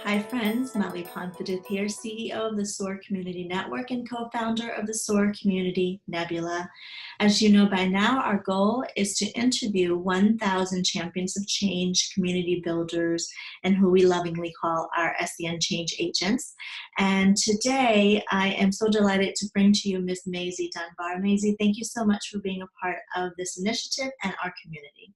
Hi friends, Mali Ponfadith here, CEO of the SOAR Community Network and co-founder of the SOAR Community Nebula. As you know by now, our goal is to interview 1,000 champions of change, community builders, and who we lovingly call our SEN change agents. And today, I am so delighted to bring to you Ms. Maisie Dunbar. Maisie, thank you so much for being a part of this initiative and our community.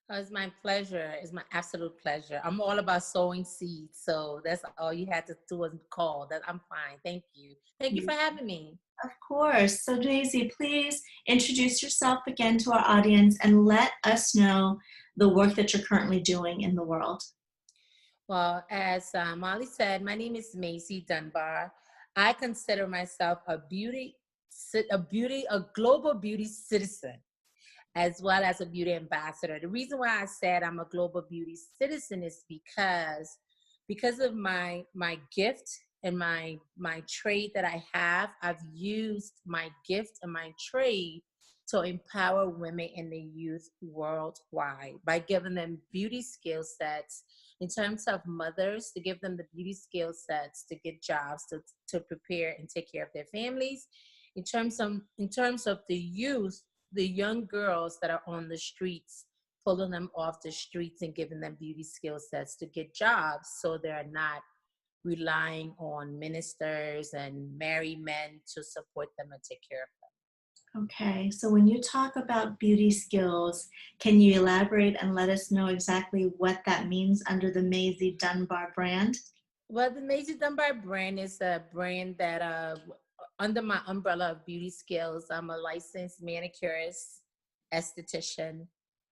Oh, it's my pleasure. It's my absolute pleasure. I'm all about sowing seeds. So that's all you had to do was call. That I'm fine. Thank you. Thank you for having me. Of course. So Maisie, please introduce yourself again to our audience and let us know the work that you're currently doing in the world. Well, as Molly said, my name is Maisie Dunbar. I consider myself a global beauty citizen, as well as a beauty ambassador. The reason why I said I'm a global beauty citizen is because of my gift and my trade that I have. I've used my gift and my trade to empower women and the youth worldwide by giving them beauty skill sets in terms of mothers, to give them the beauty skill sets to get jobs, to prepare and take care of their families. In terms of the youth, the young girls that are on the streets, pulling them off the streets and giving them beauty skill sets to get jobs, so they're not relying on ministers and married men to support them and take care of them. Okay, so when you talk about beauty skills, can you elaborate and let us know exactly what that means under the Maisie Dunbar brand? Well, the Maisie Dunbar brand is a brand that under my umbrella of beauty skills, I'm a licensed manicurist, esthetician,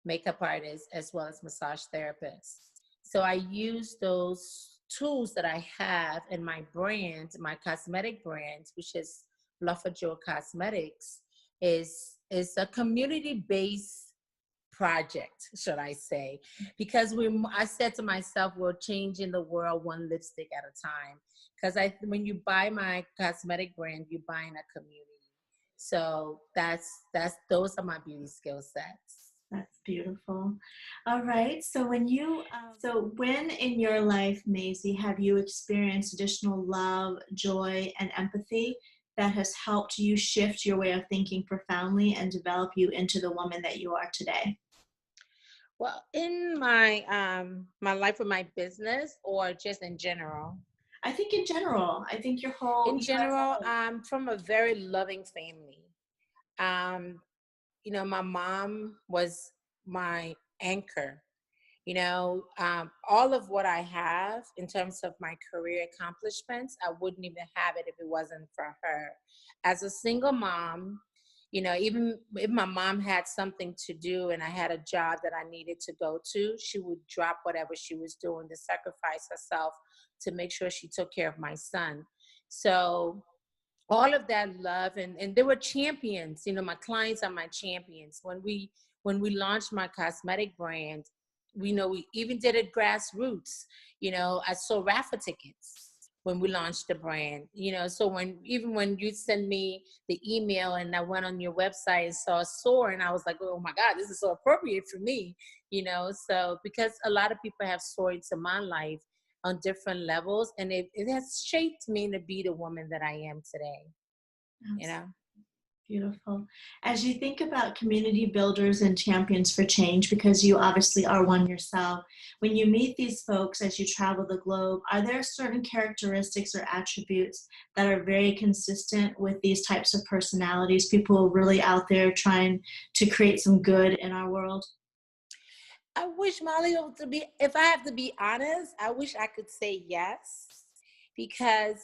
makeup artist, as well as massage therapist. So I use those tools that I have in my brand, my cosmetic brand, which is BluffaJo Cosmetics, is a community-based project, should I say, because I said to myself, we're changing the world one lipstick at a time. Because when you buy my cosmetic brand, you're buying a community. So those are my beauty skill sets. That's beautiful. All right. So when in your life, Maisie, have you experienced additional love, joy, and empathy that has helped you shift your way of thinking profoundly and develop you into the woman that you are today? Well, in my my life with my business, or just in general? I think in general. I think In general, I'm from a very loving family. My mom was my anchor. All of what I have in terms of my career accomplishments, I wouldn't even have it if it wasn't for her. As a single mom, even if my mom had something to do and I had a job that I needed to go to, she would drop whatever she was doing to sacrifice herself to make sure she took care of my son. So all of that love, and they were champions. My clients are my champions. When we launched my cosmetic brand, we even did it grassroots. I sold raffle tickets when we launched the brand. So when you send me the email and I went on your website and saw SOAR, and I was like, oh my God, this is so appropriate for me. So because a lot of people have soared into my life on different levels, and it has shaped me to be the woman that I am today. Beautiful. As you think about community builders and champions for change, because you obviously are one yourself, when you meet these folks as you travel the globe, are there certain characteristics or attributes that are very consistent with these types of personalities, people who are really out there trying to create some good in our world? I wish, Molly, if I have to be honest, I wish I could say yes, because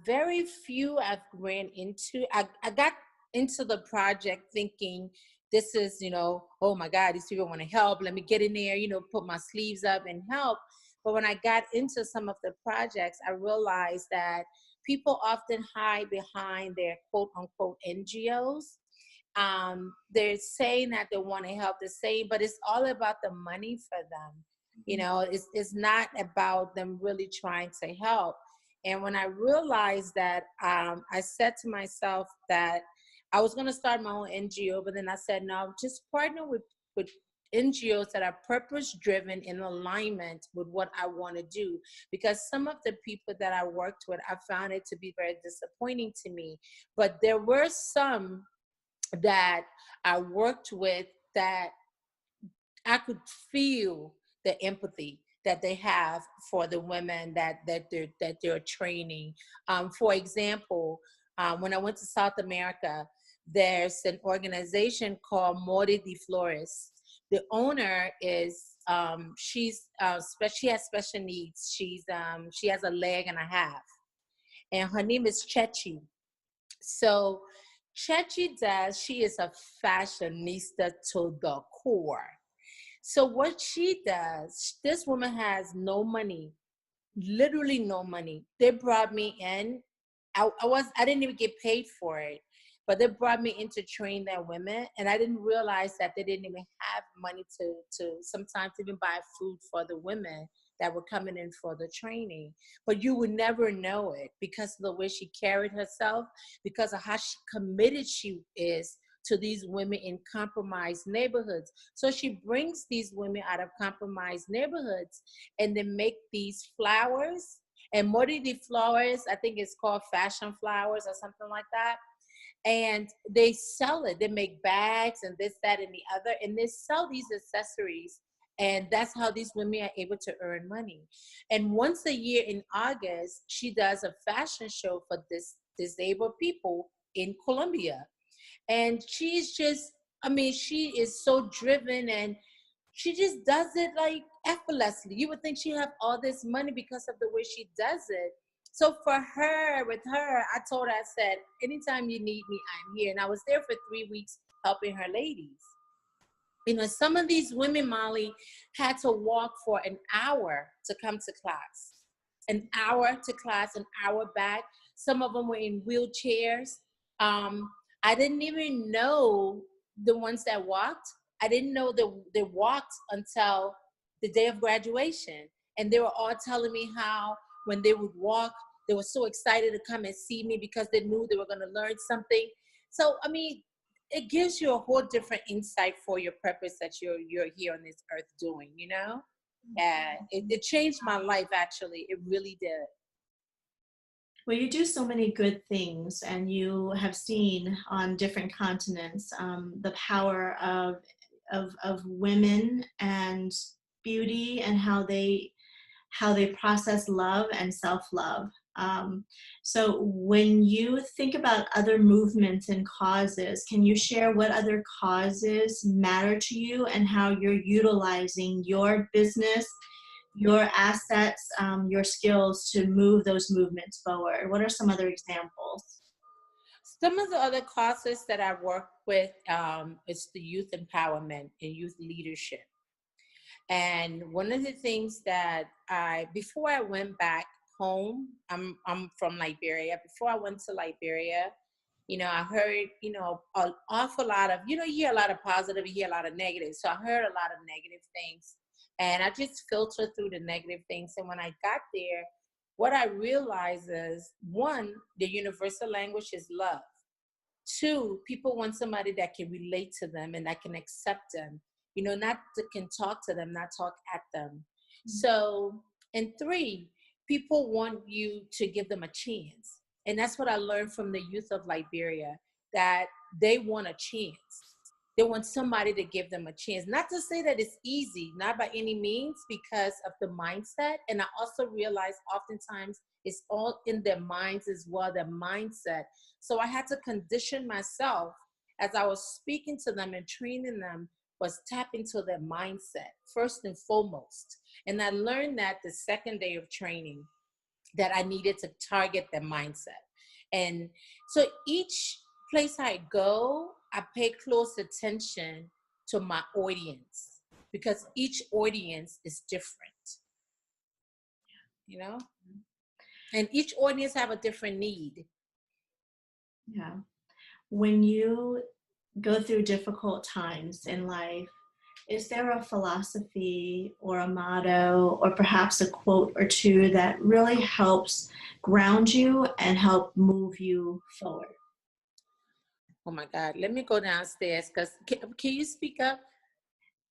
very few I've ran into. I got into the project thinking this is, oh my God, these people want to help. Let me get in there, put my sleeves up and help. But when I got into some of the projects, I realized that people often hide behind their quote unquote NGOs. They're saying that they want to help, but it's all about the money for them. It's not about them really trying to help. And when I realized that, I said to myself that I was going to start my own NGO, but then I said, no, just partner with NGOs that are purpose driven in alignment with what I want to do. Because some of the people that I worked with, I found it to be very disappointing to me. But there were some that I worked with that I could feel the empathy that they have for the women that they're training. For example, when I went to South America, there's an organization called Mori de Flores. The owner is she has special needs. She has a leg and a half, and her name is Chechi. So she is a fashionista to the core. So what she does, this woman has no money, literally no money. They brought me in. I didn't even get paid for it, but they brought me in to train their women, and I didn't realize that they didn't even have money to sometimes even buy food for the women that were coming in for the training. But you would never know it because of the way she carried herself, because of how committed she is to these women in compromised neighborhoods. So she brings these women out of compromised neighborhoods and they make these flowers. And Mori de Flores, I think it's called fashion flowers or something like that. And they sell it. They make bags and this, that, and the other. And they sell these accessories. And that's how these women are able to earn money. And once a year in August, she does a fashion show for disabled people in Colombia. And she's just, I mean, she is so driven and she just does it like effortlessly. You would think she have all this money because of the way she does it. So with her, I told her, I said, anytime you need me, I'm here. And I was there for 3 weeks helping her ladies. You know, some of these women, Molly, had to walk for an hour to come to class. An hour to class, an hour back. Some of them were in wheelchairs. I didn't even know the ones that walked. I didn't know that they walked until the day of graduation. And they were all telling me how when they would walk, they were so excited to come and see me because they knew they were going to learn something. So, I mean, it gives you a whole different insight for your purpose that you're here on this earth doing, you know? Yeah, it changed my life, actually. It really did. Well, you do so many good things, and you have seen on different continents the power of women and beauty and how they process love and self-love. So when you think about other movements and causes, can you share what other causes matter to you and how you're utilizing your business, your assets, your skills to move those movements forward? What are some other examples? Some of the other causes that I work with is the youth empowerment and youth leadership. And one of the things that before I went back home, I'm from Liberia. Before I went to Liberia, you know, I heard, you know, an awful lot of, you know, you hear a lot of positive, you hear a lot of negative. So I heard a lot of negative things and I just filtered through the negative things. And when I got there, what I realized is, one, the universal language is love. Two, people want somebody that can relate to them and that can accept them, you know, not that can talk to them, not talk at them. Mm-hmm. So, and three, people want you to give them a chance. And that's what I learned from the youth of Liberia, that they want a chance. They want somebody to give them a chance. Not to say that it's easy, not by any means, because of the mindset. And I also realized oftentimes it's all in their minds as well, their mindset. So I had to condition myself as I was speaking to them and training them, was tap into their mindset first and foremost. And I learned that the second day of training, that I needed to target their mindset. And so each place I go, I pay close attention to my audience because each audience is different, you know? And each audience have a different need. Yeah. When you go through difficult times in life, is there a philosophy or a motto or perhaps a quote or two that really helps ground you and help move you forward? Oh my God, let me go downstairs because can you speak up?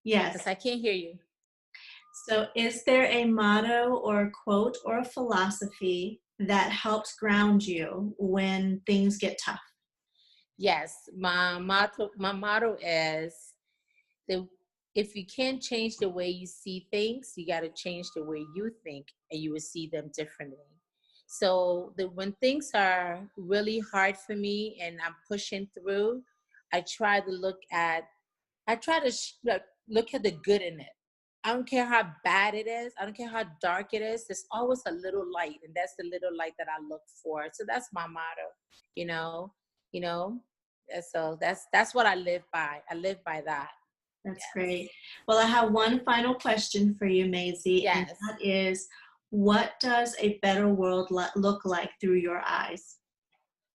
Yes. Because I can't hear you. So is there a motto or a quote or a philosophy that helps ground you when things get tough? Yes, my motto is that if you can't change the way you see things, you got to change the way you think, and you will see them differently. So when things are really hard for me and I'm pushing through, I try to look at I try to look at the good in it. I don't care how bad it is. I don't care how dark it is. There's always a little light, and that's the little light that I look for. So that's my motto, you know, you know. And so that's what I live by. I live by that. That's Yes. great. Well, I have one final question for you, Maisie, and Yes. that is, what does a better world look like through your eyes?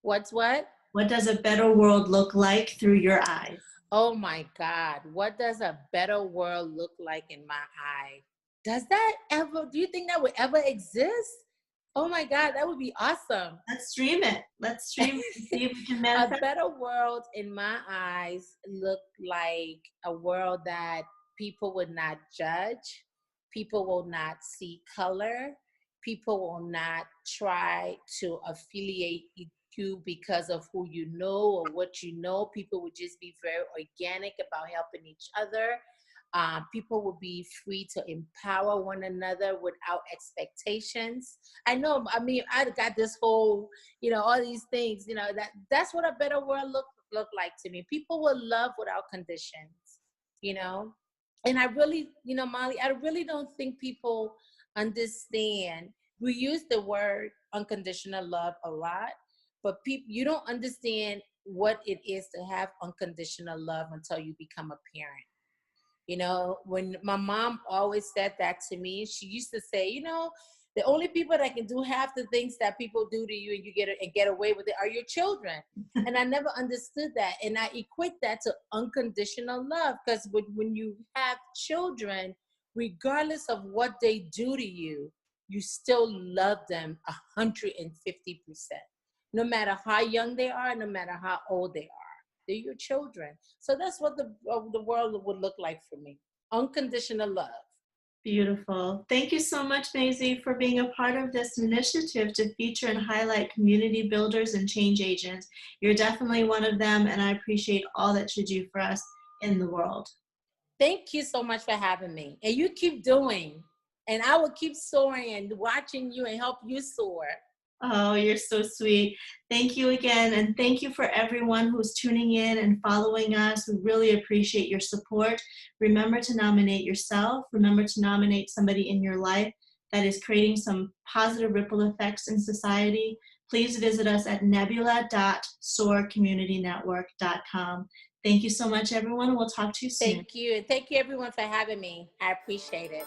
What's what? What does a better world look like through your eyes? Oh my God. What does a better world look like in my eye? Do you think that would ever exist? Oh my God, that would be awesome. Let's stream it. Let's stream it and see if we can A manifest. better world in my eyes look like a world that people would not judge, people will not see color, people will not try to affiliate you because of who you know or what you know. People would just be very organic about helping each other. People will be free to empower one another without expectations. I know, I mean, I got this whole, all these things, that's what a better world look like to me. People will love without conditions, you know. And I really, Molly, I really don't think people understand. We use the word unconditional love a lot, but you don't understand what it is to have unconditional love until you become a parent. When my mom always said that to me, she used to say, the only people that can do half the things that people do to you and you get away with it are your children. And I never understood that. And I equate that to unconditional love, because when you have children, regardless of what they do to you, you still love them 150%. No matter how young they are, no matter how old they are. They're your children. So that's what the world would look like for me. Unconditional love. Beautiful. Thank you so much, Maisie, for being a part of this initiative to feature and highlight community builders and change agents. You're definitely one of them, and I appreciate all that you do for us in the world. Thank you so much for having me. And you keep doing. And I will keep soaring and watching you and help you soar. Oh, you're so sweet. Thank you again. And thank you for everyone who's tuning in and following us. We really appreciate your support. Remember to nominate yourself. Remember to nominate somebody in your life that is creating some positive ripple effects in society. Please visit us at nebula.soarcommunitynetwork.com. Thank you so much, everyone. We'll talk to you soon. Thank you. And thank you, everyone, for having me. I appreciate it.